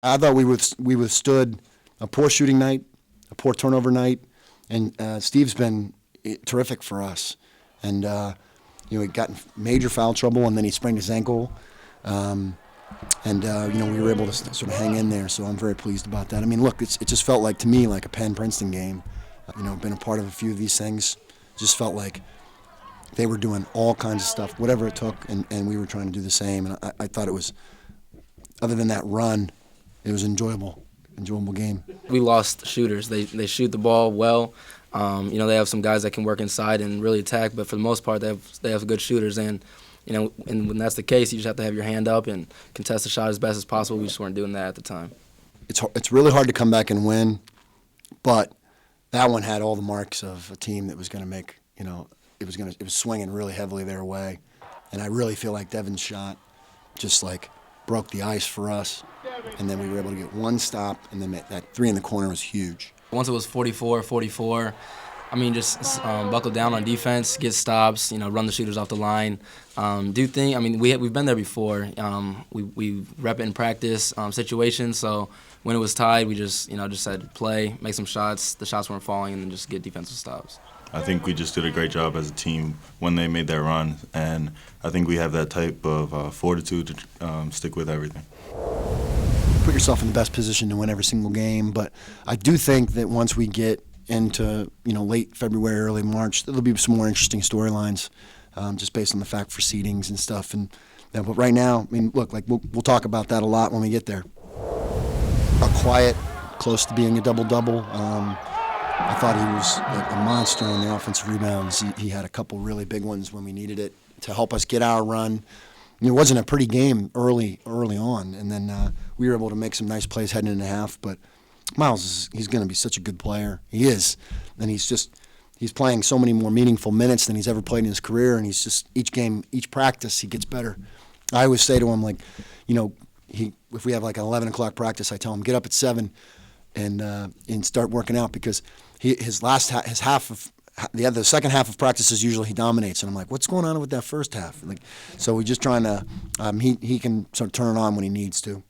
I thought we withstood a poor shooting night, a poor turnover night, and Steve's been terrific for us. And he got in major foul trouble, and then he sprained his ankle. We were able to sort of hang in there, so I'm very pleased about that. I mean, look, it just felt like, to me, like a Penn-Princeton game. Been a part of a few of these things. Just felt like they were doing all kinds of stuff, whatever it took, and we were trying to do the same. And I thought it was, other than that run, it was enjoyable game. We lost shooters. They shoot the ball well. They have some guys that can work inside and really attack, but for the most part, they have good shooters. And and when that's the case, you just have to have your hand up and contest the shot as best as possible. We just weren't doing that at the time. It's really hard to come back and win, but that one had all the marks of a team that was going to make, it was swinging really heavily their way. And I really feel like Devin's shot just like broke the ice for us. And then we were able to get one stop, and then that three in the corner was huge. Once it was 44-44, just buckle down on defense, get stops, run the shooters off the line. We've been there before. We rep it in practice situations, so when it was tied, we just said play, make some shots. The shots weren't falling, and then just get defensive stops. I think we just did a great job as a team when they made that run, and I think we have that type of fortitude to stick with everything. Put yourself in the best position to win every single game, but I do think that once we get into late February, early March, there'll be some more interesting storylines, just based on the fact for seedings and stuff. But right now, look, like we'll talk about that a lot when we get there. A quiet, close to being a double-double. I thought he was like a monster on the offensive rebounds. He had a couple really big ones when we needed it to help us get our run. It wasn't a pretty game early on, and then we were able to make some nice plays heading into half. But Miles he's going to be such a good player. He is, and he's playing so many more meaningful minutes than he's ever played in his career. And he's just each game, each practice, he gets better. I always say to him, like, if we have like an 11 o'clock practice, I tell him get up at 7 and start working out, because the second half of practices usually he dominates, and I'm like, what's going on with that first half? So we're just trying to he can sort of turn it on when he needs to.